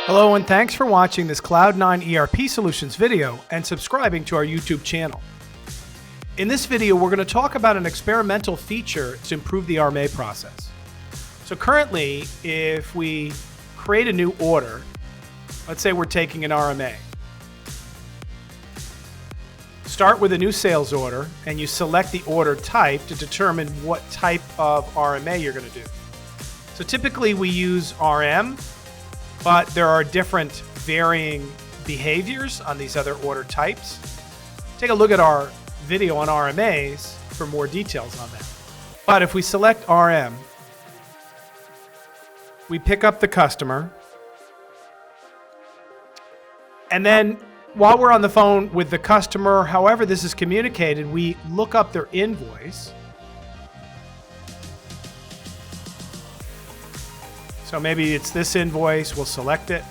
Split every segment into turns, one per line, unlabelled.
Hello and thanks for watching this Cloud9 ERP Solutions video and subscribing to our YouTube channel. In this video, we're going to talk about an experimental feature to improve the RMA process. So currently, if we create a new order, let's say we're taking an RMA. Start with a new sales order and you select the order type to determine what type of RMA you're going to do. So typically we use RM, but there are different varying behaviors on these other order types. Take a look at our video on RMAs for more details on that. But if we select RM, we pick up the customer, and then while we're on the phone with the customer, however this is communicated, we look up their invoice. So maybe it's this invoice, we'll select it.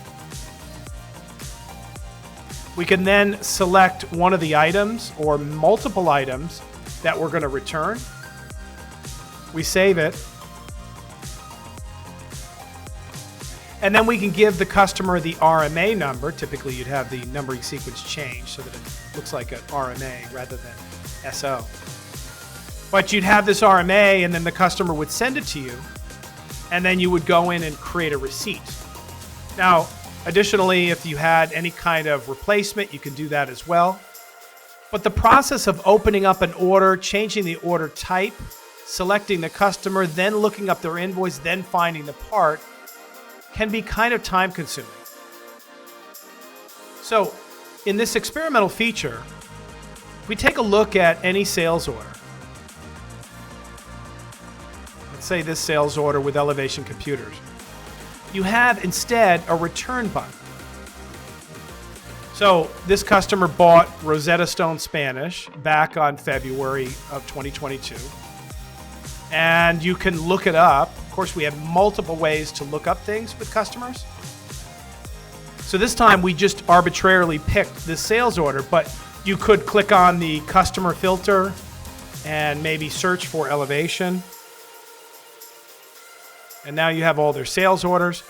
We can then select one of the items or multiple items that we're going to return. We save it. And then we can give the customer the RMA number. Typically you'd have the numbering sequence change so that it looks like an RMA rather than SO. But you'd have this RMA and then the customer would send it to you. And then you would go in and create a receipt. Now, additionally, if you had any kind of replacement, you can do that as well. But the process of opening up an order, changing the order type, selecting the customer, then looking up their invoice, then finding the part, can be kind of time consuming. So, in this experimental feature, if we take a look at any sales order, say this sales order with Elevation Computers, you have instead a return button. So this customer bought Rosetta Stone Spanish back on February of 2022. And you can look it up. Of course, we have multiple ways to look up things with customers. So this time we just arbitrarily picked this sales order, but you could click on the customer filter and maybe search for Elevation. And now you have all their sales orders.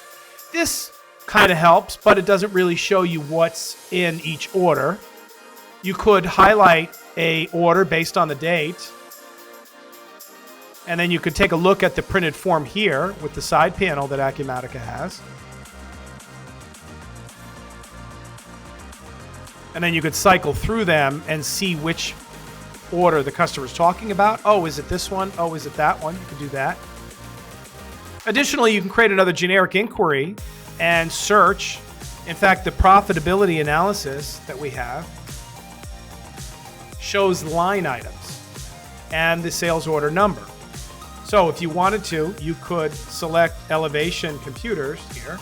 This kind of helps, but it doesn't really show you what's in each order. You could highlight a order based on the date. And then you could take a look at the printed form here with the side panel that Acumatica has. And then you could cycle through them and see which order the customer is talking about. Oh, is it this one? Oh, is it that one? You can do that. Additionally, you can create another generic inquiry and search. In fact, the profitability analysis that we have shows line items and the sales order number. So if you wanted to, you could select Elevation Computers here,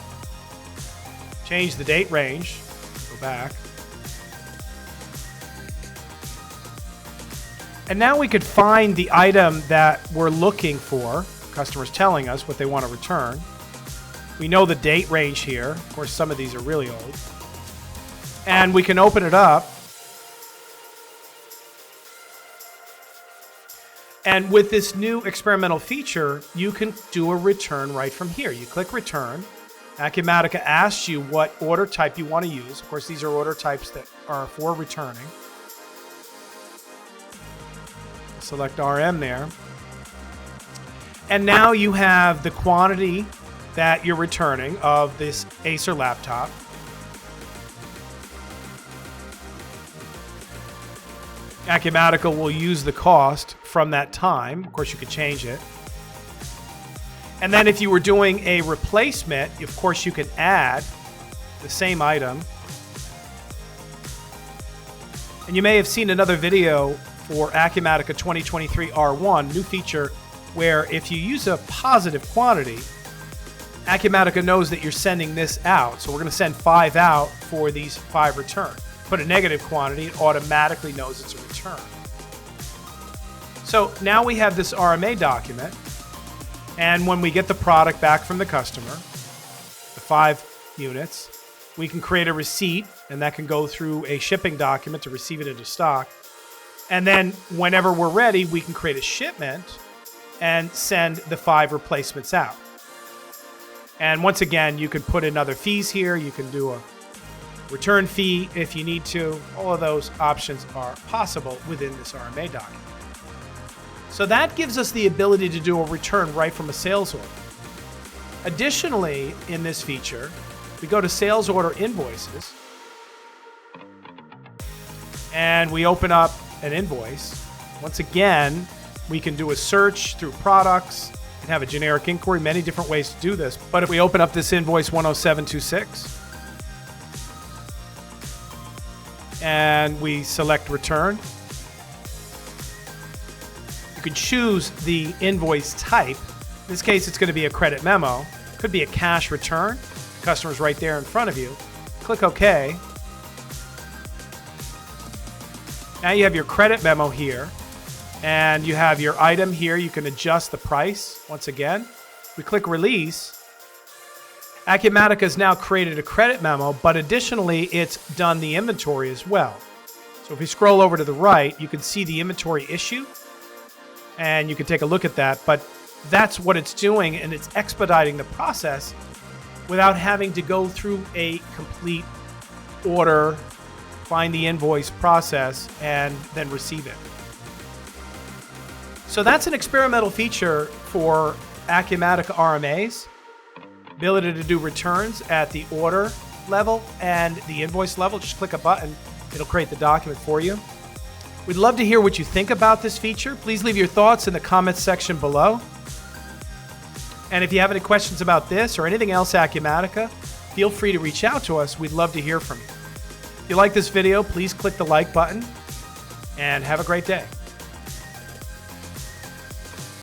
change the date range, go back. And now we could find the item that we're looking for. Customers telling us what they want to return. We know the date range here. Of course, some of these are really old. And we can open it up. And with this new experimental feature, you can do a return right from here. You click return. Acumatica asks you what order type you want to use. Of course, these are order types that are for returning. Select RM there. And now you have the quantity that you're returning of this Acer laptop. Acumatica will use the cost from that time. Of course, you could change it. And then if you were doing a replacement, of course, you can add the same item. And you may have seen another video for Acumatica 2023 R1, new feature, where if you use a positive quantity, Acumatica knows that you're sending this out. So we're going to send 5 out for these 5 return. Put a negative quantity, it automatically knows it's a return. So now we have this RMA document, and when we get the product back from the customer, the 5 units, we can create a receipt, and that can go through a shipping document to receive it into stock. And then whenever we're ready, we can create a shipment and send the 5 replacements out. And once again, you can put in other fees here. You can do a return fee if you need to. All of those options are possible within this RMA document. So that gives us the ability to do a return right from a sales order. Additionally, in this feature, we go to sales order invoices and we open up an invoice. Once again, we can do a search through products and have a generic inquiry, many different ways to do this. But if we open up this invoice 10726 and we select return, you can choose the invoice type. In this case, it's going to be a credit memo. Could be a cash return. The customer's right there in front of you. Click OK. Now you have your credit memo here, and you have your item here. You can adjust the price. Once again, we click release. Acumatica has now created a credit memo, but additionally, it's done the inventory as well. So if we scroll over to the right, you can see the inventory issue, and you can take a look at that. But that's what it's doing, and it's expediting the process without having to go through a complete order, find the invoice process, and then receive it. So that's an experimental feature for Acumatica RMAs. Ability to do returns at the order level and the invoice level. Just click a button, it'll create the document for you. We'd love to hear what you think about this feature. Please leave your thoughts in the comments section below. And if you have any questions about this or anything else Acumatica, feel free to reach out to us. We'd love to hear from you. If you like this video, please click the like button and have a great day.